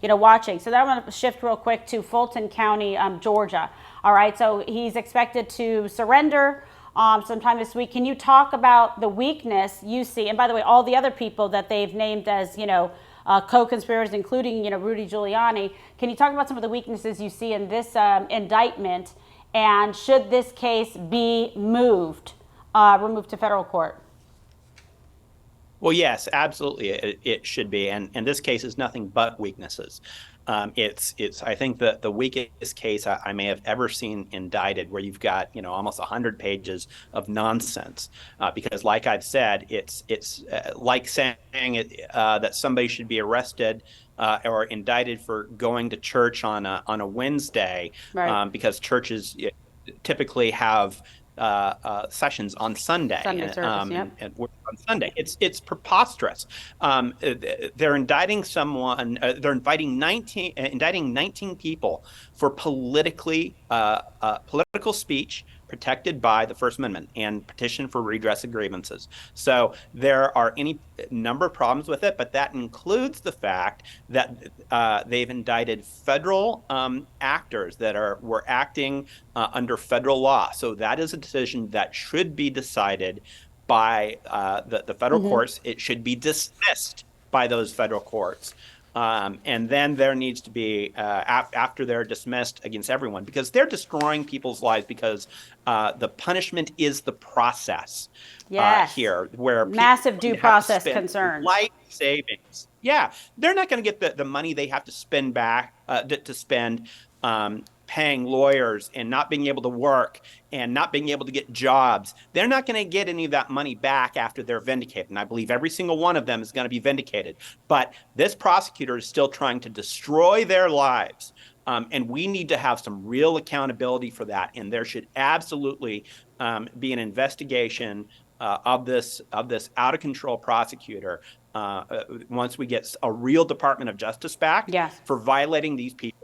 watching. So then I want to shift real quick to Fulton County, Georgia. All right. So he's expected to surrender sometime this week. Can you talk about the weakness you see? And by the way, all the other people that they've named as, co-conspirators, including, Rudy Giuliani. Can you talk about some of the weaknesses you see in this indictment, and should this case be removed to federal court? Well, yes, absolutely, it should be, and this case is nothing but weaknesses. It's I think the weakest case I may have ever seen indicted, where you've got almost 100 pages of nonsense. Because, like I've said, it's like saying that somebody should be arrested or indicted for going to church on a Wednesday, right. Because churches typically have sessions on Sunday. And on Sunday. It's preposterous. They're indicting someone. They're indicting 19 people for political speech protected by the First Amendment and petition for redress of grievances. So there are any number of problems with it, but that includes the fact that they've indicted federal actors that were acting under federal law. So that is a decision that should be decided by the federal courts. It should be dismissed by those federal courts. And then there needs to be, after they're dismissed, against everyone, because they're destroying people's lives, because the punishment is the process here, where massive due process concerns. Life savings. Yeah, they're not going to get the money they have to spend back to spend paying lawyers and not being able to work and not being able to get jobs. They're not going to get any of that money back after they're vindicated. And I believe every single one of them is going to be vindicated. But this prosecutor is still trying to destroy their lives. And we need to have some real accountability for that. And there should absolutely be an investigation of this out of control prosecutor once we get a real Department of Justice back for violating these people's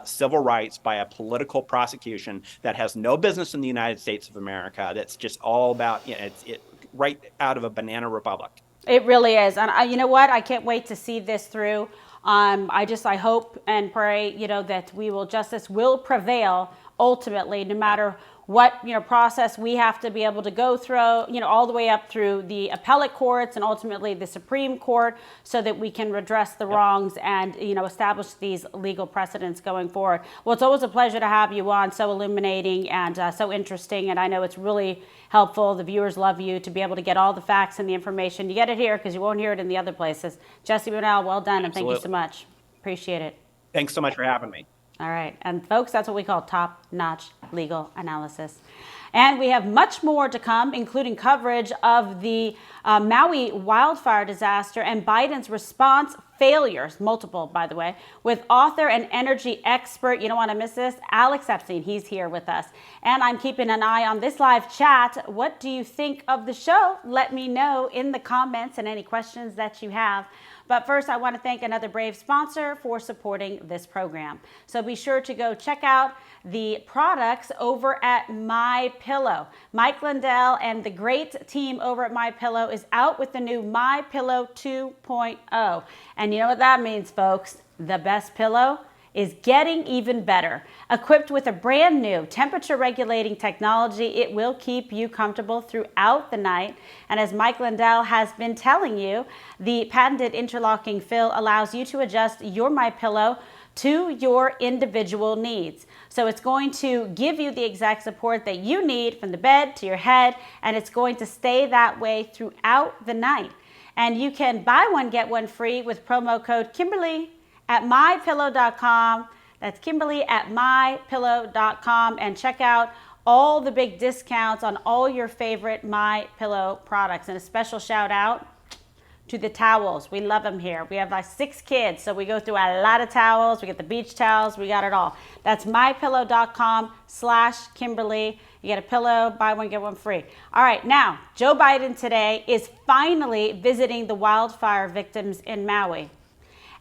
civil rights by a political prosecution that has no business in the United States of America. That's just all about, it's right out of a banana republic. It really is. And you know what? I can't wait to see this through. I hope and pray, that justice will prevail ultimately, no matter what process we have to be able to go through, all the way up through the appellate courts and ultimately the Supreme Court, so that we can redress the wrongs and establish these legal precedents going forward. Well, it's always a pleasure to have you on, so illuminating and so interesting, and I know it's really helpful. The viewers love you to be able to get all the facts and the information. You get it here because you won't hear it in the other places. Jesse Brunel, well done, and thank you so much. Appreciate it. Thanks so much for having me. All right. And folks, that's what we call top-notch legal analysis. And we have much more to come, including coverage of the Maui wildfire disaster and Biden's response failures, multiple, by the way, with author and energy expert, you don't want to miss this, Alex Epstein. He's here with us. And I'm keeping an eye on this live chat. What do you think of the show? Let me know in the comments and any questions that you have. But first, I want to thank another brave sponsor for supporting this program. So be sure to go check out the products over at MyPillow. Mike Lindell and the great team over at MyPillow is out with the new MyPillow 2.0. And you know what that means, folks? The best pillow is getting even better. Equipped with a brand new temperature regulating technology, it will keep you comfortable throughout the night. And as Mike Lindell has been telling you, the patented interlocking fill allows you to adjust your MyPillow to your individual needs. So it's going to give you the exact support that you need from the bed to your head, and it's going to stay that way throughout the night. And you can buy one, get one free with promo code Kimberly at mypillow.com. That's Kimberly at mypillow.com, and check out all the big discounts on all your favorite MyPillow products. And a special shout out to the towels. We love them here. We have like 6 kids, so we go through a lot of towels. We get the beach towels. We got it all. That's mypillow.com/Kimberly. You get a pillow, buy one, get one free. All right, now, Joe Biden today is finally visiting the wildfire victims in Maui,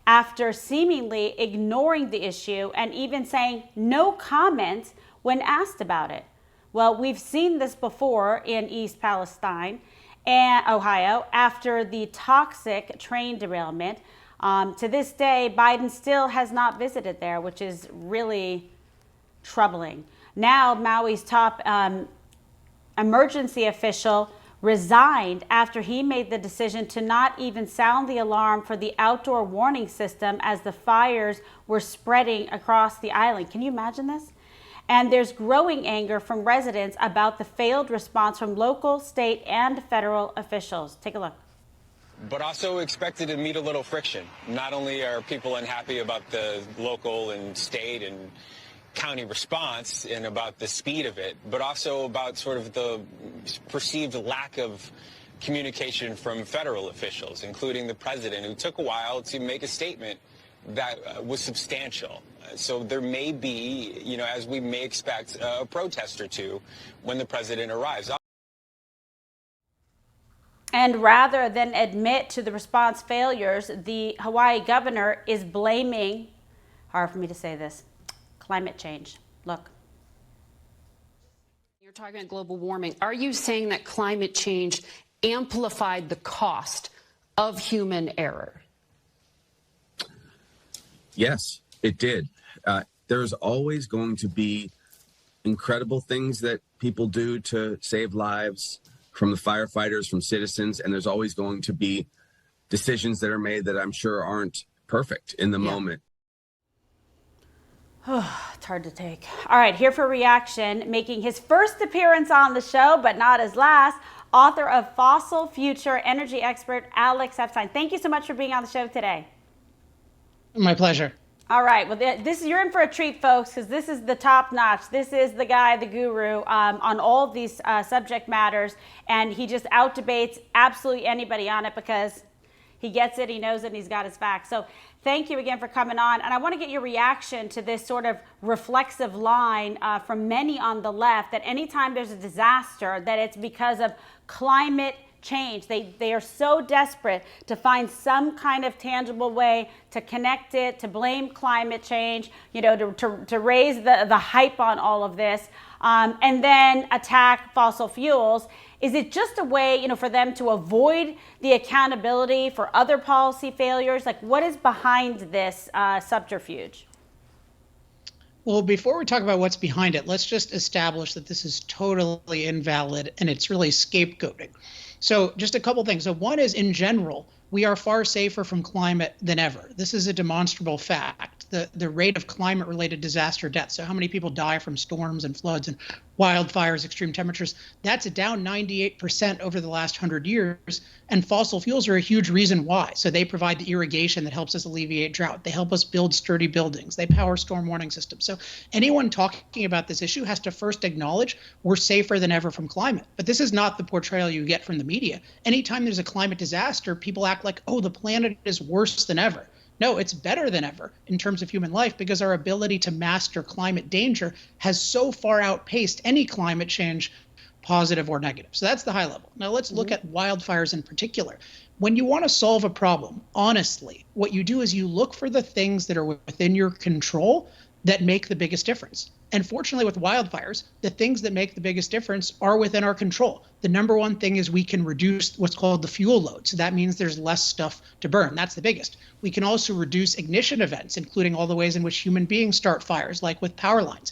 after seemingly ignoring the issue and even saying no comment when asked about it. Well, we've seen this before in East Palestine and Ohio after the toxic train derailment. To this day, Biden still has not visited there, which is really troubling. Now, Maui's top emergency official resigned after he made the decision to not even sound the alarm for the outdoor warning system as the fires were spreading across the island. Can you imagine this? And there's growing anger from residents about the failed response from local, state, and federal officials. Take a look. But also expected to meet a little friction. Not only are people unhappy about the local and state and county response and about the speed of it, but also about sort of the perceived lack of communication from federal officials, including the president, who took a while to make a statement that was substantial. So there may be, you know, as we may expect, a protest or two when the president arrives. And rather than admit to the response failures, the Hawaii governor is blaming, hard for me to say this, climate change. Look. You're talking about global warming. Are you saying that climate change amplified the cost of human error? Yes, it did. There's always going to be incredible things that people do to save lives, from the firefighters, from citizens, and there's always going to be decisions that are made that I'm sure aren't perfect in the moment. It's hard to take. All right, here for reaction, making his first appearance on the show, but not his last, author of Fossil Future, energy expert Alex Epstein. Thank you so much for being on the show today. My pleasure. All right, well, you're in for a treat, folks, because this is the top notch. This is the guy, the guru, on all of these subject matters, and he just out-debates absolutely anybody on it because he gets it, he knows it, and he's got his back. So thank you again for coming on, and I want to get your reaction to this sort of reflexive line from many on the left that anytime there's a disaster, that it's because of climate change. They are so desperate to find some kind of tangible way to connect it, to blame climate change, you know, to raise the hype on all of this, and then attack fossil fuels. Is it just a way, you know, for them to avoid the accountability for other policy failures? Like, what is behind this subterfuge? Well, before we talk about what's behind it, let's just establish that this is totally invalid and it's really scapegoating. So just a couple things. So one is, in general, we are far safer from climate than ever. This is a demonstrable fact. The rate of climate-related disaster deaths, so how many people die from storms and floods and wildfires, extreme temperatures, that's down 98% over the last 100 years. And fossil fuels are a huge reason why. So they provide the irrigation that helps us alleviate drought. They help us build sturdy buildings. They power storm warning systems. So anyone talking about this issue has to first acknowledge we're safer than ever from climate. But this is not the portrayal you get from the media. Anytime there's a climate disaster, people act like, oh, the planet is worse than ever. No, it's better than ever in terms of human life, because our ability to master climate danger has so far outpaced any climate change positive or negative. So that's the high level. Now let's look at wildfires in particular. When you want to solve a problem, honestly, what you do is you look for the things that are within your control that make the biggest difference. And fortunately with wildfires, the things that make the biggest difference are within our control. The number one thing is we can reduce what's called the fuel load. So that means there's less stuff to burn. That's the biggest. We can also reduce ignition events, including all the ways in which human beings start fires, like with power lines.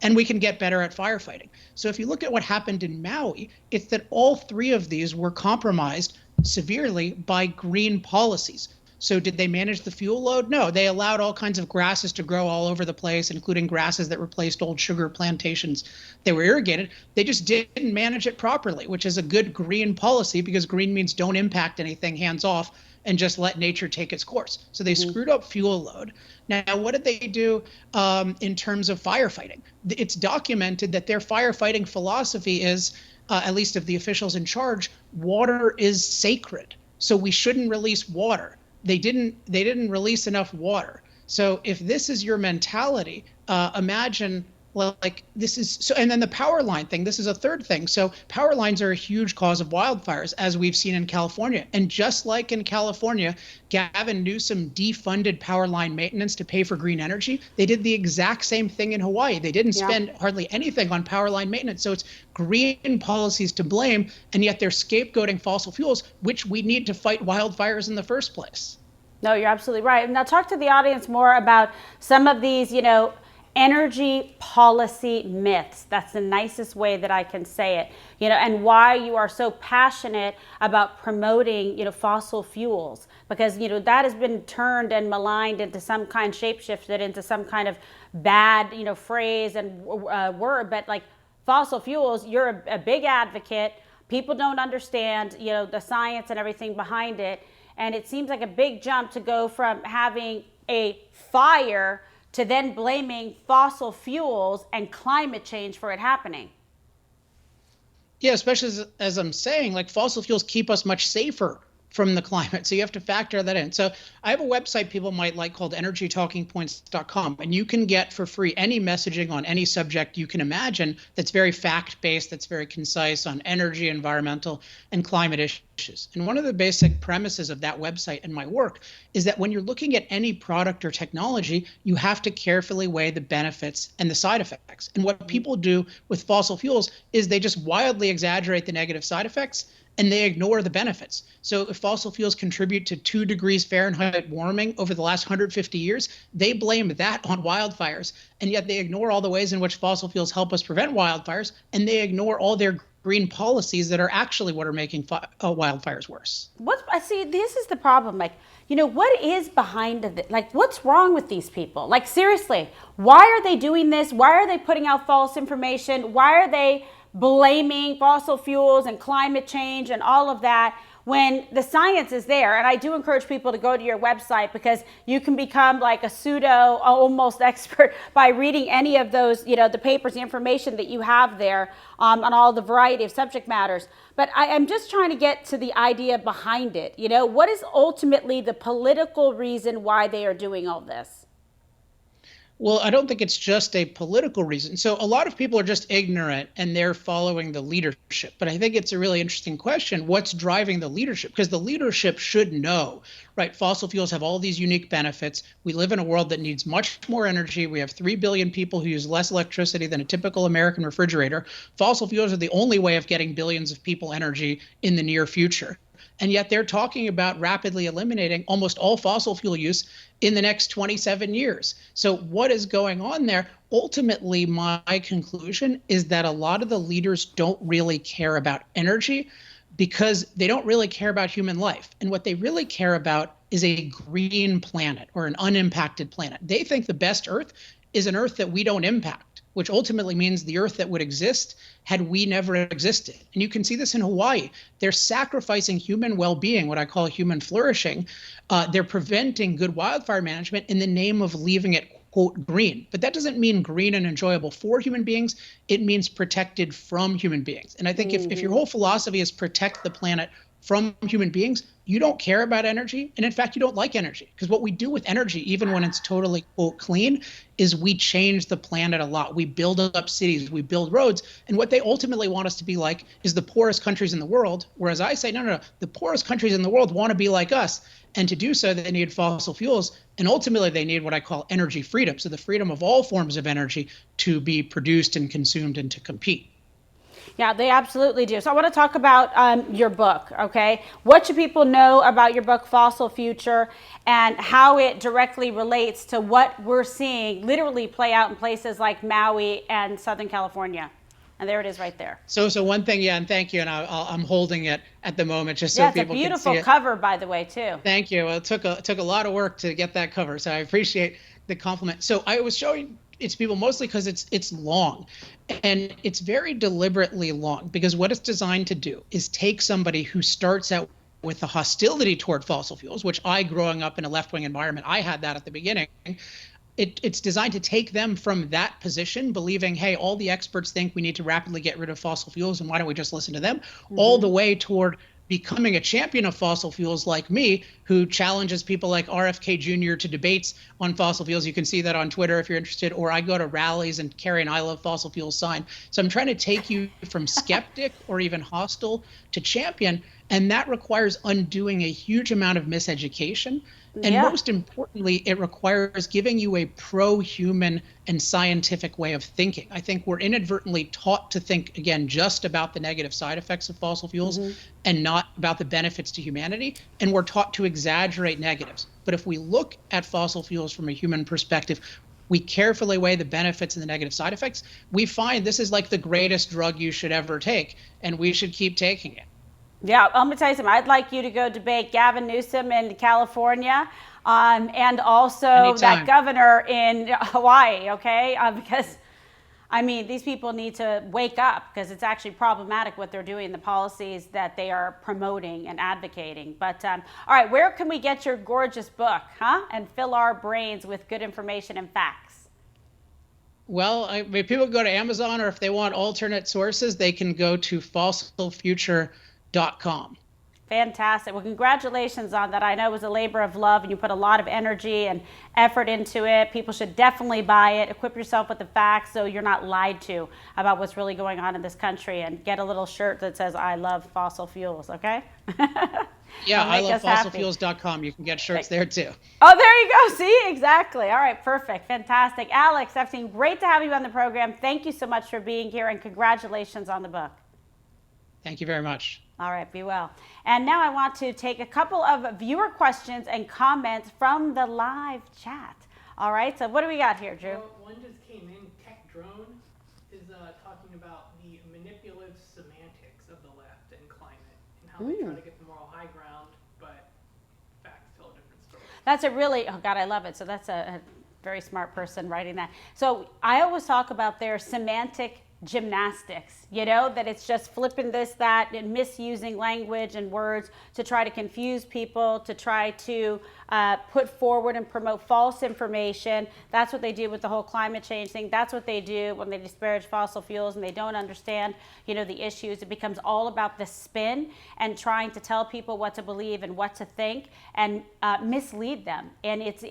And we can get better at firefighting. So if you look at what happened in Maui, it's that all three of these were compromised severely by green policies. So did they manage the fuel load? No, they allowed all kinds of grasses to grow all over the place, including grasses that replaced old sugar plantations. They were irrigated. They just didn't manage it properly, which is a good green policy because green means don't impact anything, hands off, and just let nature take its course. So they screwed up fuel load. Now, what did they do in terms of firefighting? It's documented that their firefighting philosophy is, at least of the officials in charge, water is sacred. So we shouldn't release water. They didn't release enough water. So if this is your mentality, imagine like this is so. And then the power line thing, this is a third thing. So power lines are a huge cause of wildfires, as we've seen in California. And just like in California, Gavin Newsom defunded power line maintenance to pay for green energy. They did the exact same thing in Hawaii. They didn't spend hardly anything on power line maintenance. So it's green policies to blame, and yet they're scapegoating fossil fuels, which we need to fight wildfires in the first place. No, you're absolutely right. Now talk to the audience more about some of these, energy policy myths. That's the nicest way that I can say it, and why you are so passionate about promoting, fossil fuels, because, that has been turned and maligned into some kind, shapeshifted into some kind of bad, phrase and word. But like fossil fuels, you're a big advocate. People don't understand, the science and everything behind it. And it seems like a big jump to go from having a fire to then blaming fossil fuels and climate change for it happening. Yeah, especially as I'm saying, like fossil fuels keep us much safer from the climate. So you have to factor that in. So I have a website people might like called energytalkingpoints.com, and you can get for free any messaging on any subject you can imagine that's very fact-based, that's very concise on energy, environmental, and climate issues. And one of the basic premises of that website and my work is that when you're looking at any product or technology, you have to carefully weigh the benefits and the side effects. And what people do with fossil fuels is they just wildly exaggerate the negative side effects and they ignore the benefits. So if fossil fuels contribute to 2 degrees Fahrenheit warming over the last 150 years, they blame that on wildfires. And yet they ignore all the ways in which fossil fuels help us prevent wildfires, and they ignore all their green policies that are actually what are making wildfires worse. I see, this is the problem. Like, what is behind it? Like, what's wrong with these people? Like, seriously, why are they doing this? Why are they putting out false information? Why are they blaming fossil fuels and climate change and all of that when the science is there? And I do encourage people to go to your website, because you can become like a pseudo almost expert by reading any of those, the papers, the information that you have there on all the variety of subject matters. But I'm just trying to get to the idea behind it. What is ultimately the political reason why they are doing all this? Well, I don't think it's just a political reason. So a lot of people are just ignorant and they're following the leadership. But I think it's a really interesting question. What's driving the leadership? Because the leadership should know, right? Fossil fuels have all these unique benefits. We live in a world that needs much more energy. We have 3 billion people who use less electricity than a typical American refrigerator. Fossil fuels are the only way of getting billions of people energy in the near future. And yet they're talking about rapidly eliminating almost all fossil fuel use in the next 27 years. So what is going on there? Ultimately, my conclusion is that a lot of the leaders don't really care about energy because they don't really care about human life. And what they really care about is a green planet or an unimpacted planet. They think the best Earth is an Earth that we don't impact, which ultimately means the Earth that would exist had we never existed. And you can see this in Hawaii. They're sacrificing human well-being, what I call human flourishing. They're preventing good wildfire management in the name of leaving it, quote, green. But that doesn't mean green and enjoyable for human beings. It means protected from human beings. And I think if your whole philosophy is protect the planet from human beings, you don't care about energy. And in fact, you don't like energy, because what we do with energy, even when it's totally quote clean, is we change the planet a lot. We build up cities, we build roads. And what they ultimately want us to be like is the poorest countries in the world. Whereas I say, no, the poorest countries in the world want to be like us. And to do so, they need fossil fuels. And ultimately, they need what I call energy freedom. So the freedom of all forms of energy to be produced and consumed and to compete. Yeah, they absolutely do. So I want to talk about your book, okay? What should people know about your book, Fossil Future, and how it directly relates to what we're seeing literally play out in places like Maui and Southern California? And there it is right there. So one thing, yeah, and thank you. And I'm holding it at the moment just so people can see it. It's a beautiful cover, by the way, too. Thank you. Well, it took a lot of work to get that cover, so I appreciate the compliment. So I was showing it to people mostly because it's long, and it's very deliberately long, because what it's designed to do is take somebody who starts out with a hostility toward fossil fuels, which I, growing up in a left-wing environment, I had that at the beginning. It's designed to take them from that position, believing, hey, all the experts think we need to rapidly get rid of fossil fuels, and why don't we just listen to them, all the way toward becoming a champion of fossil fuels like me, who challenges people like RFK Jr. to debates on fossil fuels. You can see that on Twitter if you're interested, or I go to rallies and carry an I love fossil fuels sign. So I'm trying to take you from skeptic or even hostile to champion, and that requires undoing a huge amount of miseducation. And most importantly, it requires giving you a pro-human and scientific way of thinking. I think we're inadvertently taught to think, again, just about the negative side effects of fossil fuels and not about the benefits to humanity. And we're taught to exaggerate negatives. But if we look at fossil fuels from a human perspective, we carefully weigh the benefits and the negative side effects, we find this is like the greatest drug you should ever take, and we should keep taking it. Yeah, I'm going to tell you something. I'd like you to go debate Gavin Newsom in California and also that governor in Hawaii, okay? Because, I mean, these people need to wake up, because it's actually problematic what they're doing, the policies that they are promoting and advocating. But, all right, where can we get your gorgeous book, and fill our brains with good information and facts? Well, if people go to Amazon, or if they want alternate sources, they can go to fossilfuture.com. Fantastic. Well, congratulations on that. I know it was a labor of love, and you put a lot of energy and effort into it. People should definitely buy it. Equip yourself with the facts so you're not lied to about what's really going on in this country, and get a little shirt that says, I love fossil fuels, okay? Yeah, I love fossilfuels.com. You can get shirts there too. Oh, there you go. See, exactly. All right, perfect. Fantastic. Alex Epstein, great to have you on the program. Thank you so much for being here, and congratulations on the book. Thank you very much. All right, be well. And now I want to take a couple of viewer questions and comments from the live chat. All right, so what do we got here, Drew? Well, one just came in. Tech Drone is talking about the manipulative semantics of the left and climate, and how they try to get the moral high ground, but facts tell a different story. That's a really, oh God, I love it. So that's a very smart person writing that. So I always talk about their semantic gymnastics, you know, that it's just flipping this, that, and misusing language and words to try to confuse people, to try to put forward and promote false information. That's what they do with the whole climate change thing. That's what they do when they disparage fossil fuels and they don't understand, you know, the issues. It becomes all about the spin and trying to tell people what to believe and what to think and mislead them. And it's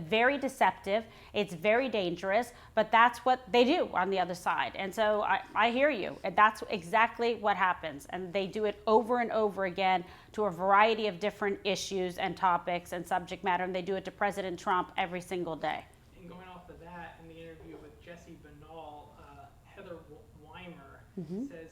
very deceptive. It's very dangerous, but that's what they do on the other side. And so I hear you. And that's exactly what happens. And they do it over and over again to a variety of different issues and topics and subject matter. And they do it to President Trump every single day. And going off of that, in the interview with Jesse Banal, Heather Weimer says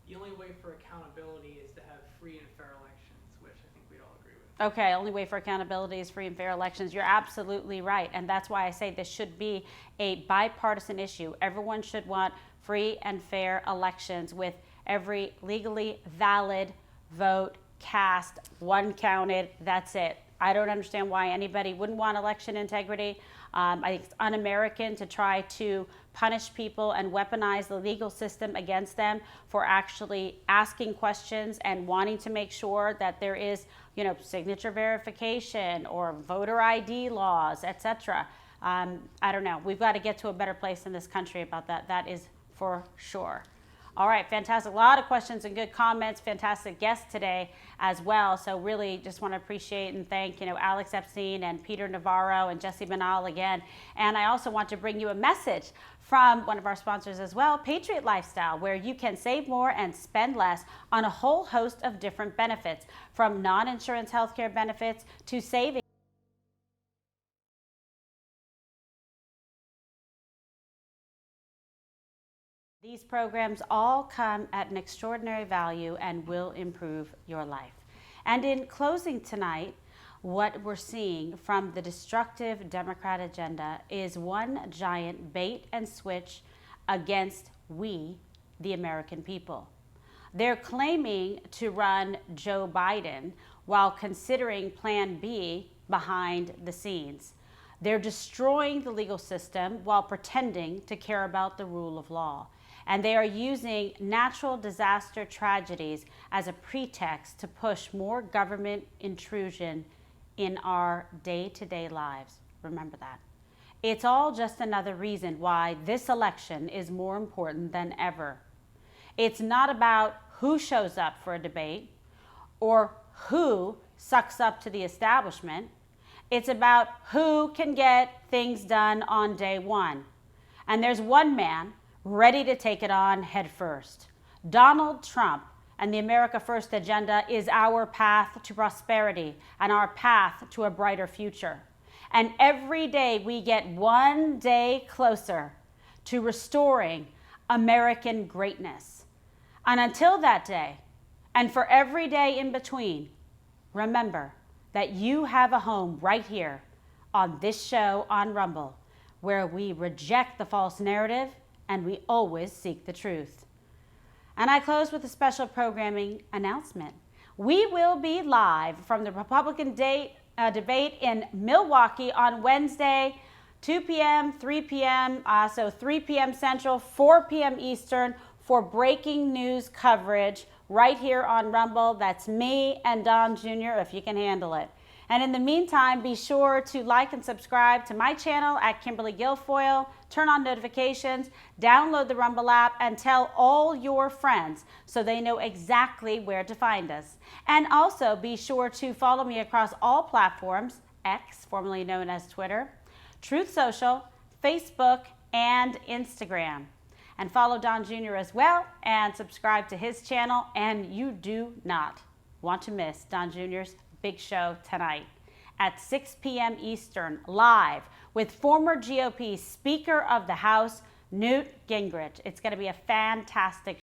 the only way for accountability is to have free and fair elections, which I think we'd all agree with. Okay, only way for accountability is free and fair elections. You're absolutely right. And that's why I say this should be a bipartisan issue. Everyone should want free and fair elections with every legally valid vote cast, one counted, that's it. I don't understand why anybody wouldn't want election integrity. I think it's un-American to try to punish people and weaponize the legal system against them for actually asking questions and wanting to make sure that there is, you know, signature verification or voter ID laws, etc. I don't know. We've got to get to a better place in this country about that. That is for sure. All right, fantastic. A lot of questions and good comments. Fantastic guests today as well. So really just want to appreciate and thank, Alex Epstein and Peter Navarro and Jesse Banal again. And I also want to bring you a message from one of our sponsors as well, Patriot Lifestyle, where you can save more and spend less on a whole host of different benefits, from non-insurance healthcare benefits to savings. These programs all come at an extraordinary value and will improve your life. And in closing tonight, what we're seeing from the destructive Democrat agenda is one giant bait and switch against we, the American people. They're claiming to run Joe Biden while considering Plan B behind the scenes. They're destroying the legal system while pretending to care about the rule of law. And they are using natural disaster tragedies as a pretext to push more government intrusion in our day-to-day lives. Remember that. It's all just another reason why this election is more important than ever. It's not about who shows up for a debate or who sucks up to the establishment. It's about who can get things done on day one. And there's one man ready to take it on head first. Donald Trump and the America First agenda is our path to prosperity and our path to a brighter future. And every day we get one day closer to restoring American greatness. And until that day, and for every day in between, remember that you have a home right here on this show on Rumble, where we reject the false narrative and we always seek the truth. And I close with a special programming announcement. We will be live from the Republican debate in Milwaukee on Wednesday, 2 p.m., 3 p.m., so 3 p.m. Central, 4 p.m. Eastern, for breaking news coverage right here on Rumble. That's me and Don Jr., if you can handle it. And in the meantime, be sure to like and subscribe to my channel at Kimberly Guilfoyle, turn on notifications, download the Rumble app, and tell all your friends so they know exactly where to find us. And also be sure to follow me across all platforms, X, formerly known as Twitter, Truth Social, Facebook, and Instagram. And follow Don Jr. as well and subscribe to his channel. And you do not want to miss Don Jr.'s big show tonight at 6 p.m. Eastern, live with former GOP Speaker of the House, Newt Gingrich. It's going to be a fantastic